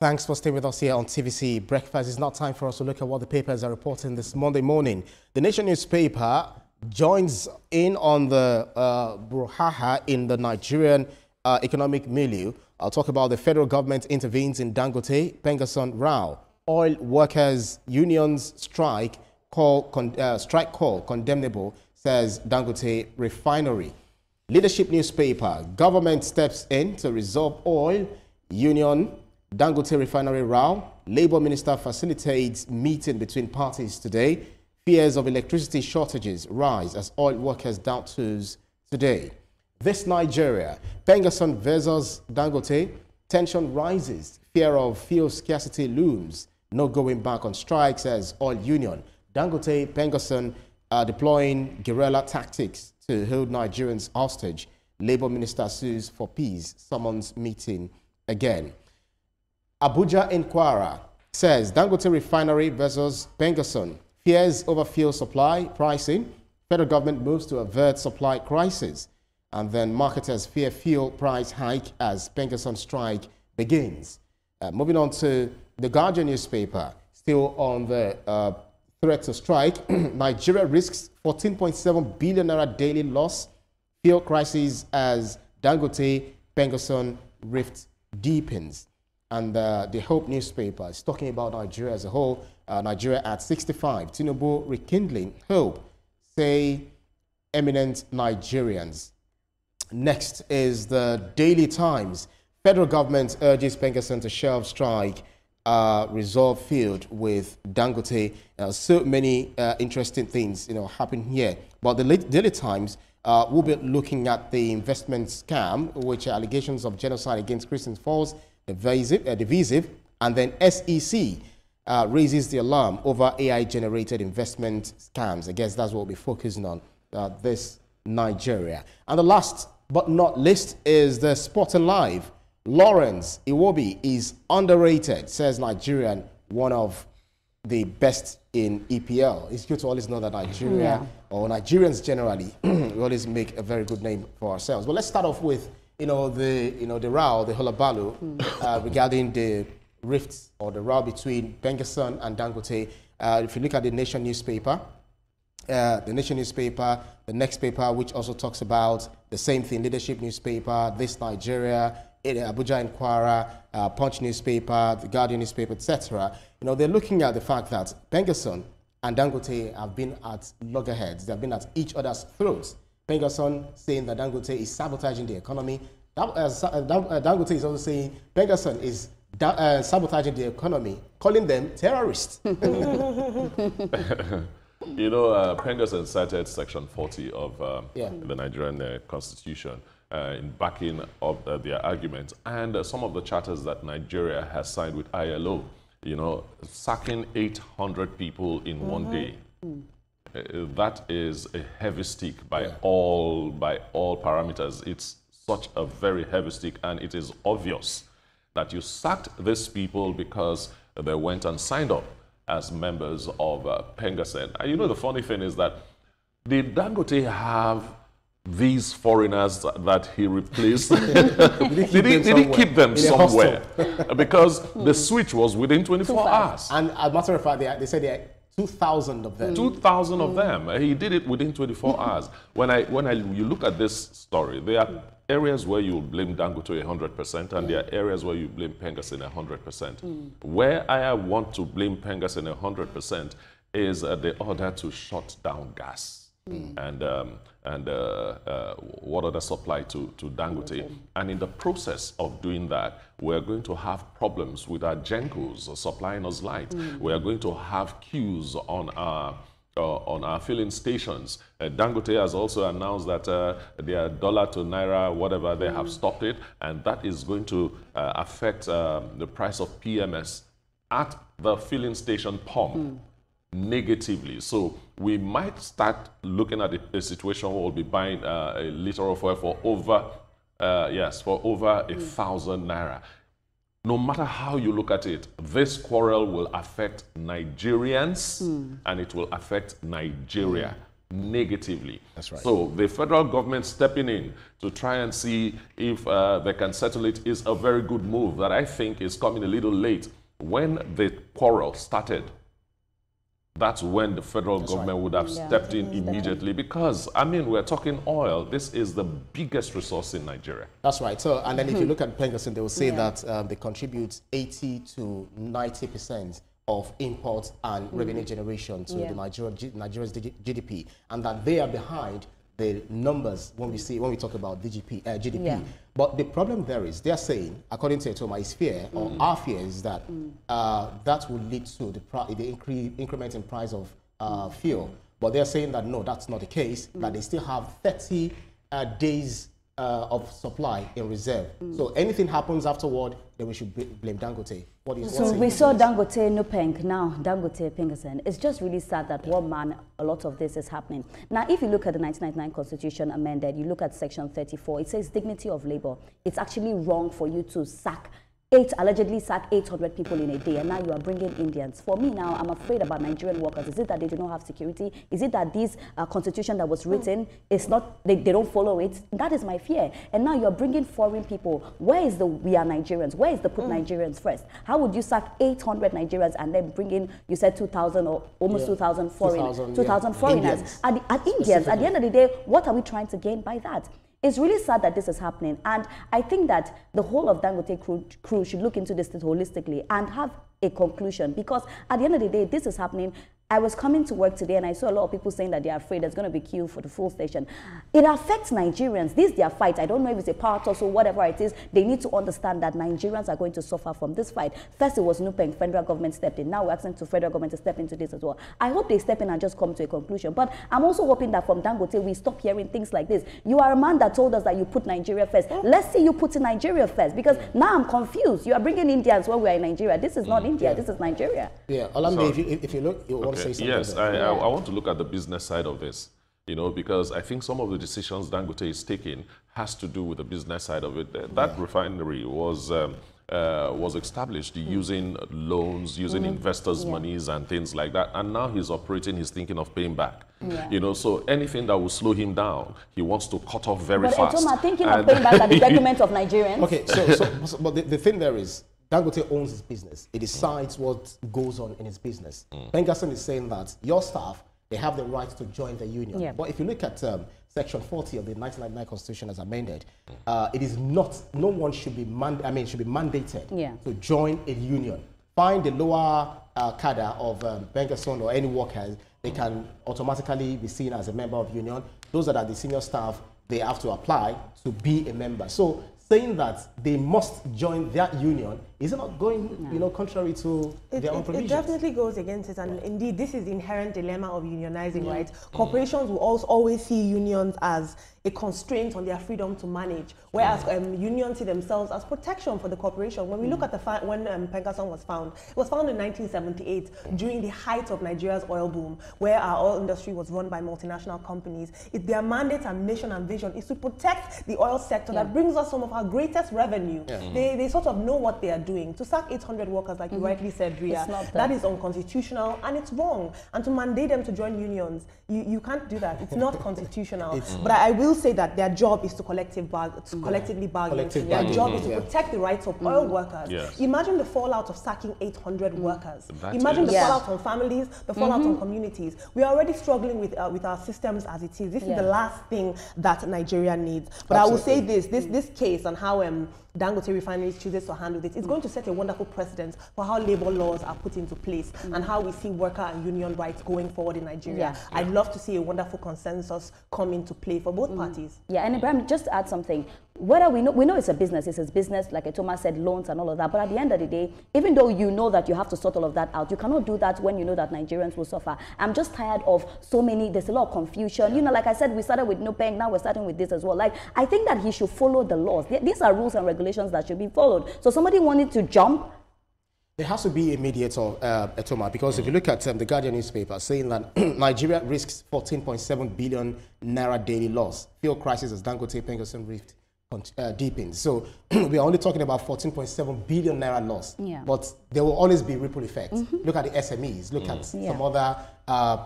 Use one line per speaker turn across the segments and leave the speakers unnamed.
Thanks for staying with us here on TVC Breakfast. It's now time for us to look at what the papers are reporting this Monday morning. The Nation newspaper joins in on the brouhaha in the Nigerian economic milieu. I'll talk about the federal government intervenes in Dangote, PENGASSAN row, oil workers unions strike call condemnable, says Dangote refinery. Leadership newspaper, government steps in to resolve oil union Dangote refinery row. Labour minister facilitates meeting between parties today. Fears of electricity shortages rise as oil workers doubt tools today. This Nigeria, PENGASSAN versus Dangote, tension rises. Fear of fuel scarcity looms. No going back on strikes as oil union. Dangote, PENGASSAN are deploying guerrilla tactics to hold Nigerians hostage. Labour minister sues for peace. Summons meeting again. Abuja Inquirer says Dangote refinery versus PENGASSAN. Fears over fuel supply pricing. Federal government moves to avert supply crisis. And then marketers fear fuel price hike as PENGASSAN strike begins. Moving on to the Guardian newspaper, still on the threat to strike. Nigeria risks 14.7 billion naira daily loss. Fuel crisis as Dangote PENGASSAN rift deepens. And the Hope newspaper is talking about Nigeria as a whole. Nigeria at 65. Tinubu rekindling hope, say eminent Nigerians. Next is the Daily Times. Federal government urges PENGASSAN to shelve strike, resolve field with Dangote. So many interesting things, happen here. But the Daily Times will be looking at the investment scam, which are allegations of genocide against Christians false, divisive, and then SEC raises the alarm over AI-generated investment scams. I guess that's what we'll be focusing on this Nigeria. And the last but not least is the Sport and Live. Lawrence Iwobi is underrated, says Nigerian, one of the best in EPL. It's good to always know that Nigeria, or Nigerians generally, we always make a very good name for ourselves. But let's start off with the row, the hulabalu, regarding the rifts or the row between PENGASSAN and Dangote. If you look at the Nation newspaper, the next paper, which also talks about the same thing, Leadership newspaper, This Nigeria, Abuja Inquirer, Punch newspaper, the Guardian newspaper, etc. They're looking at the fact that PENGASSAN and Dangote have been at loggerheads. They have been at each other's throats. PENGASSAN saying that Dangote is sabotaging the economy. Dangote is also saying PENGASSAN is sabotaging the economy, calling them terrorists.
PENGASSAN cited Section 40 of the Nigerian Constitution in backing of their argument, and some of the charters that Nigeria has signed with ILO. Sacking 800 people in one day. That is a heavy stick by all parameters. It's such a very heavy stick, and it is obvious that you sacked these people because they went and signed up as members of PENGASSAN. And the funny thing is that did Dangote have these foreigners that he replaced? did he keep them somewhere? Because the switch was within 24 hours.
And as a matter of fact, they said there are 2,000 of them.
2,000 of them. He did it within 24 hours. When you look at this story, there are areas where you blame Dangote 100%, and there are areas where you blame PENGASSAN 100%. Where I want to blame PENGASSAN 100% is the order to shut down gas. And water supply to Dangote. And in the process of doing that, we're going to have problems with our Gencos supplying us light. We're going to have queues on our filling stations. Dangote has also announced that their dollar to naira, whatever, they have stopped it, and that is going to affect the price of PMS at the filling station pump. Negatively. So we might start looking at a situation where we'll be buying a liter of oil for over 1,000 naira. No matter how you look at it, this quarrel will affect Nigerians and it will affect Nigeria. negatively.
That's right.
So the federal government stepping in to try and see if they can settle it is a very good move that I think is coming a little late. When the quarrel started, that's when the federal government would have stepped in immediately, because, I mean, we're talking oil. This is the biggest resource in Nigeria.
That's right. So, and then if you look at PENGASSAN, they will say that they contribute 80 to 90% of imports and revenue generation to the Nigeria's GDP, and that they are behind the numbers when we talk about GDP.
Yeah.
But the problem there is, they're saying, according to Etoma, is fear, or our fear is that that will lead to the increment in price of fuel. But they're saying that no, that's not the case, that they still have 30 days of supply in reserve. So anything happens afterward, then we should blame Dangote.
So we saw Dangote, Nupeng, now Dangote, PENGASSAN. It's just really sad that one man, a lot of this is happening. Now, if you look at the 1999 Constitution amended, you look at section 34, it says dignity of labor. It's actually wrong for you to allegedly sack 800 people in a day, and now you are bringing Indians. For me now, I'm afraid about Nigerian workers. Is it that they do not have security? Is it that this constitution that was written is not, they don't follow it? That is my fear. And now you're bringing foreign people. Where is the we are Nigerians? Where is the put Nigerians first? How would you sack 800 Nigerians and then bring in, you said 2,000 or almost 2,000 foreigners?
Indians.
At Indians, at the end of the day, what are we trying to gain by that? It's really sad that this is happening, and I think that the whole of Dangote crew should look into this holistically and have a conclusion, because at the end of the day, this is happening. I was coming to work today and I saw a lot of people saying that they are afraid there's going to be queue for the full station. It affects Nigerians. This is their fight. I don't know if it's a power toss or whatever it is. They need to understand that Nigerians are going to suffer from this fight. First, it was Nupeng, federal government stepped in. Now we're asking the federal government to step into this as well. I hope they step in and just come to a conclusion. But I'm also hoping that from Dangote, we stop hearing things like this. You are a man that told us that you put Nigeria first. Let's see you put in Nigeria first, because now I'm confused. You are bringing Indians when we are in Nigeria. This is not India. This is Nigeria.
Yeah, Olamide, if you look, you want to say something.
Yes, I want to look at the business side of this, you know, because I think some of the decisions Dangote is taking has to do with the business side of it. That refinery was established using loans, using investors' monies and things like that. And now he's operating, he's thinking of paying back. You know, so anything that will slow him down, he wants to cut off very fast.
But thinking of paying back at the detriment of Nigerians.
Okay, but the thing there is, Dangote owns his business. It decides what goes on in his business. PENGASSAN is saying that your staff, they have the right to join the union. Yeah. But if you look at Section 40 of the 1999 Constitution as amended, it is not, no one should be, should be mandated to join a union. Find the lower cadre of PENGASSAN or any workers, they can automatically be seen as a member of union. Those that are the senior staff, they have to apply to be a member. So saying that they must join that union, is it not going, you know, contrary to their own provisions?
It definitely goes against it, and indeed, this is the inherent dilemma of unionizing, right? Corporations will also always see unions as a constraint on their freedom to manage, whereas unions see themselves as protection for the corporation. When we look at the when PENGASSAN was found, it was found in 1978 during the height of Nigeria's oil boom, where our oil industry was run by multinational companies. Their mandate and mission and vision is to protect the oil sector that brings us some of our greatest revenue. They sort of know what they are doing. To sack 800 workers, like you rightly said, Ria, that is unconstitutional and it's wrong. And to mandate them to join unions, you can't do that. It's not constitutional. But I will say that their job is to collectively bargain. Their job is to protect the rights of oil workers. Imagine the fallout of sacking 800 workers. Imagine the fallout on families, the fallout on communities. We are already struggling with our systems as it is. This is the last thing that Nigeria needs. But I will say this case and how Dangote Refineries chooses to handle this, it's going to set a wonderful precedent for how labor laws are put into place and how we see worker and union rights going forward in Nigeria. I'd love to see a wonderful consensus come into play for both parties.
Yeah, and Ibrahim, just to add something, whether we know it's a business, like Etoma said, loans and all of that, but at the end of the day, even though you know that you have to sort all of that out, you cannot do that when you know that Nigerians will suffer. I'm just tired of there's a lot of confusion. You know, like I said, we started with Nupeng, now we're starting with this as well. Like, I think that he should follow the laws. These are rules and regulations that should be followed. So somebody wanted to jump.
There has to be a mediator, Etoma, because if you look at the Guardian newspaper saying that Nigeria risks 14.7 billion naira daily loss. Fuel crisis as Dangote PENGASSAN rift deepens. So we are only talking about 14.7 billion naira loss.
Yeah.
But there will always be ripple effects. Look at the SMEs. Look at some other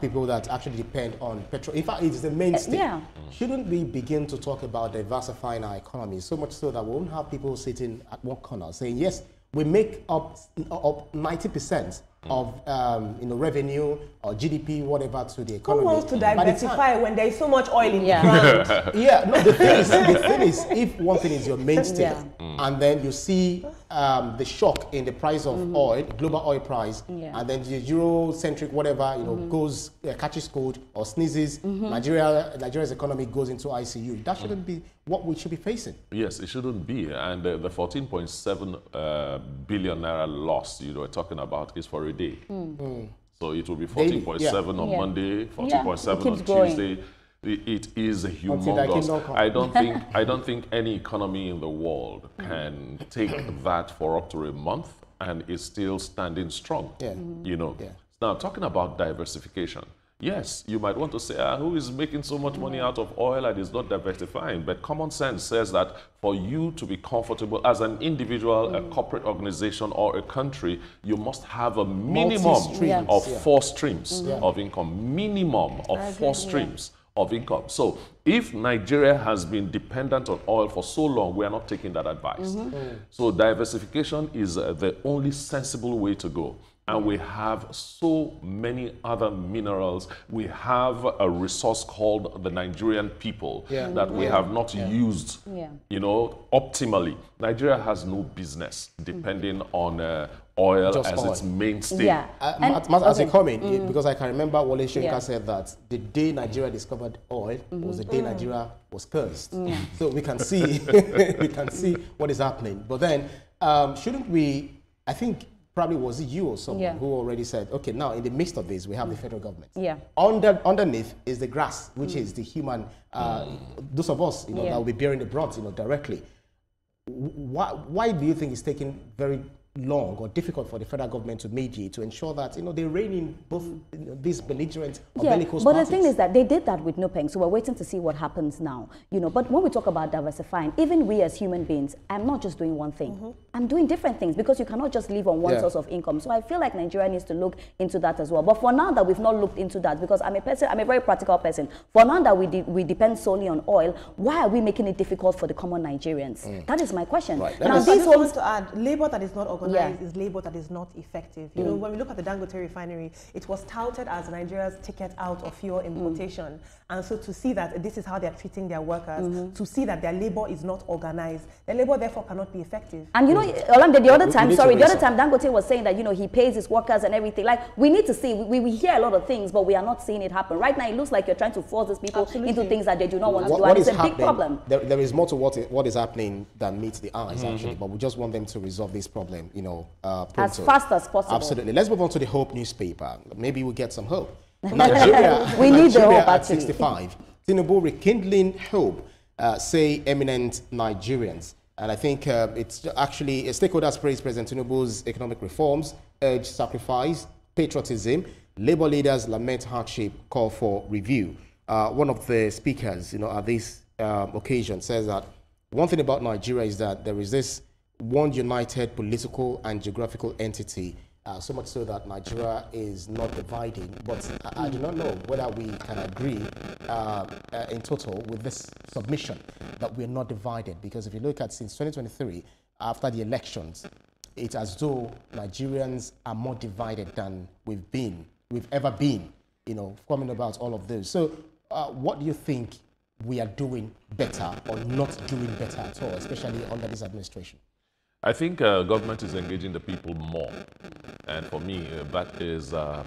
people that actually depend on petrol. In fact, it's the mainstay. Shouldn't we begin to talk about diversifying our economy so much so that we won't have people sitting at one corner saying, yes, we make up 90% of revenue or GDP, whatever, to the economy.
Who wants to diversify when there is so much oil in the ground?
No, the thing is, if one thing is your mainstay, and then you see the shock in the price of oil, global oil price, and then the Euro-centric whatever, goes, catches cold or sneezes, Nigeria's economy goes into ICU. That shouldn't be what we should be facing.
Yes, it shouldn't be. And the 14.7 billion naira loss you were talking about is for a day. So it will be 14.7 on Monday, 14.7 on Tuesday. It is humongous. I don't think any economy in the world can take that for up to a month and is still standing strong. Now, talking about diversification, yes, you might want to say, who is making so much money out of oil and is not diversifying? But common sense says that for you to be comfortable as an individual, a corporate organization, or a country, you must have a minimum of 4 streams of income. Minimum of 4 streams of income. So if Nigeria has been dependent on oil for so long, we are not taking that advice. So diversification is the only sensible way to go. And we have so many other minerals. We have a resource called the Nigerian people that we have not used, optimally. Nigeria has no business depending on oil
Just
as
oil.
Its mainstay.
As a comment, because I can remember Wale Soyinka said that the day Nigeria discovered oil was the day Nigeria was cursed. So we can see, what is happening. But then, shouldn't we? I think probably was it you or someone who already said, okay, now in the midst of this, we have the federal government. Underneath is the grass, which is the human, those of us, that will be bearing the brunt, directly. Why do you think it's taking very long or difficult for the federal government to mediate to ensure that they rein in both these belligerent or bellicose
but
parties?
the thing is that they did that with NUPENG, so we're waiting to see what happens now. But when we talk about diversifying, even we as human beings, I'm not just doing one thing. I'm doing different things because you cannot just live on one source of income. So I feel like Nigeria needs to look into that as well. But for now that we've not looked into that, because I'm a very practical person. For now that we depend solely on oil, why are we making it difficult for the common Nigerians? That is my question.
Now, I just want to add, labor that is not organized is labor that is not effective. When we look at the Dangote refinery, it was touted as Nigeria's ticket out of fuel importation. And so to see that this is how they're treating their workers, to see that their labor is not organized, their labor therefore cannot be effective. And
Olamide, the other time Dangote was saying that, he pays his workers and everything. Like, we need to see, we hear a lot of things, but we are not seeing it happen. Right now, it looks like you're trying to force these people into things that they do not want to do. And it's a big problem.
There is more to what is happening than meets the eyes, actually. But we just want them to resolve this problem,
as fast as possible.
Absolutely. Let's move on to the Hope newspaper. Maybe we'll get some hope. Nigeria,
we need the hope,
at 65. Tinubu rekindling hope, say eminent Nigerians. And I think it's actually stakeholders praise President Tinubu's economic reforms, urge sacrifice, patriotism. Labor leaders lament hardship, call for review. One of the speakers, at this occasion says that one thing about Nigeria is that there is this one united political and geographical entity, so much so that Nigeria is not dividing. But I do not know whether we can agree in total with this submission that we're not divided. Because if you look at since 2023, after the elections, it's as though Nigerians are more divided than we've ever been, coming about all of this. So what do you think we are doing better or not doing better at all, especially under this administration?
I think government is engaging the people more, and for me, that is a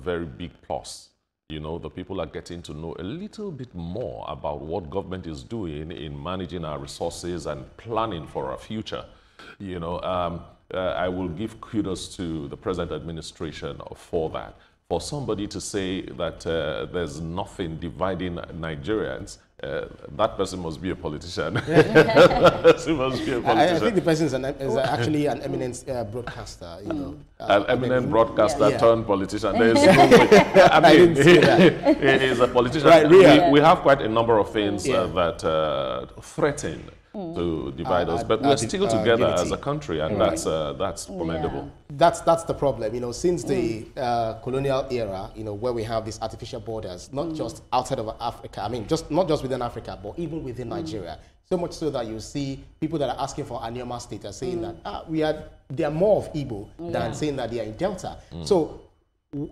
very big plus. The people are getting to know a little bit more about what government is doing in managing our resources and planning for our future. I will give kudos to the present administration for that. For somebody to say that there's nothing dividing Nigerians that person must be a politician. That person must be a politician.
I think the person is actually an eminent broadcaster, you know.
An eminent broadcaster turned politician. There's no way. I mean, he is a politician.
Right,
we have quite a number of things that threaten to divide us, but we're still together as a country, and that's commendable.
That's the problem, you know, since the colonial era, you know, where we have these artificial borders, not just outside of Africa, I mean, not just within Africa, but even within Nigeria. So much so that you see people that are asking for Anioma status saying that they are more of Igbo than saying that they are in Delta. So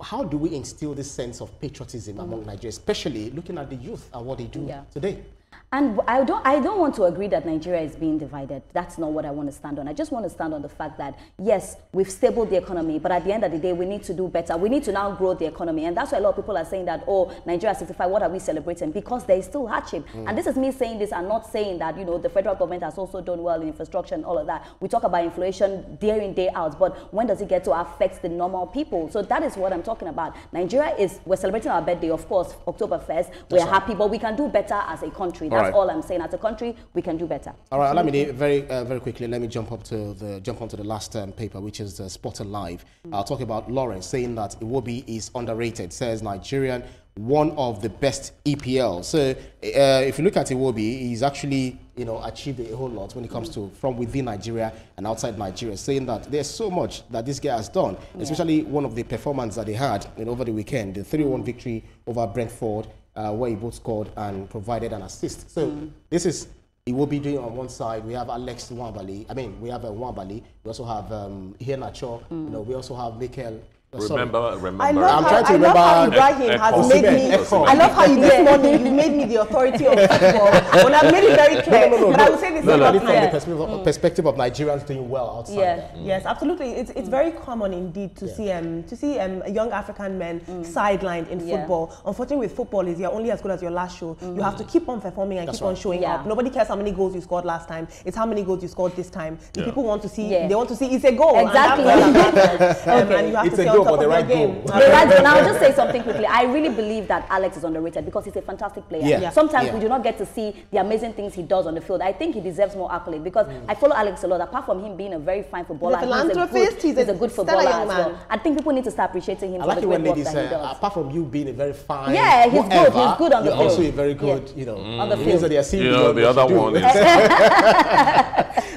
how do we instill this sense of patriotism among Nigerians, especially looking at the youth and what they do today?
And I don't want to agree that Nigeria is being divided. That's not what I want to stand on. I just want to stand on the fact that, yes, we've stabled the economy, but at the end of the day, we need to do better. We need to now grow the economy. And that's why a lot of people are saying that, oh, Nigeria 65, what are we celebrating? Because there is still hardship. And this is me saying this and not saying that, you know, the federal government has also done well in infrastructure and all of that. We talk about inflation day in, day out, but when does it get to affect the normal people? So that is what I'm talking about. Nigeria we're celebrating our birthday, of course, October 1st. We're happy, but we can do better as a country. That's all I'm saying. As a country, we can do better.
All right, let me very quickly. Let me jump onto the last paper, which is the Sport Alive. I'll talk about Lawrence saying that Iwobi is underrated. Says Nigerian, one of the best EPL. So if you look at Iwobi, he's actually achieved a whole lot when it comes to from within Nigeria and outside Nigeria. Saying that there's so much that this guy has done, especially one of the performances that they had over the weekend, the 3-1 victory over Brentford. Where he both scored and provided an assist. So this is, he will be doing on one side. We have Alex Nwabali. I mean, we have Nwabali. We also have Iheanacho. We also have Mikel.
Remember.
I love how Ibrahim has made me. I love how you this morning you made me the authority of football. When I've made it very clear. But I will say this
from the perspective of Nigerians doing well outside.
Yes, absolutely. It's very common indeed to see young African men sidelined in football. Unfortunately, with football, you're only as good as your last show. You have to keep on performing and keep on showing up. Nobody cares how many goals you scored last time. It's how many goals you scored this time. The people want to see. They want to see it's a goal.
Exactly.
And you have to say.
But the right goal.
And I'll just say something quickly. I really believe that Alex is underrated because he's a fantastic player. Sometimes we do not get to see the amazing things he does on the field. I think he deserves more accolade because I follow Alex a lot. Apart from him being a very fine footballer, he's a good footballer as well. I think people need to start appreciating him for the great work that he does.
Apart from you being a very fine,
he's good. He's good on the field.
You're also a very good,
on the field.
The other one is.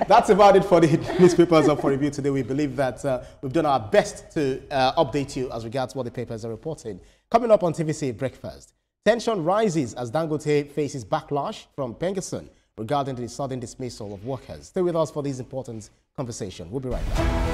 That's about it for the newspapers up for review today. We believe that we've done our best to update you as regards what the papers are reporting. Coming up on TVC Breakfast, tension rises as Dangote faces backlash from PENGASSAN regarding the sudden dismissal of workers. Stay with us for this important conversation. We'll be right back.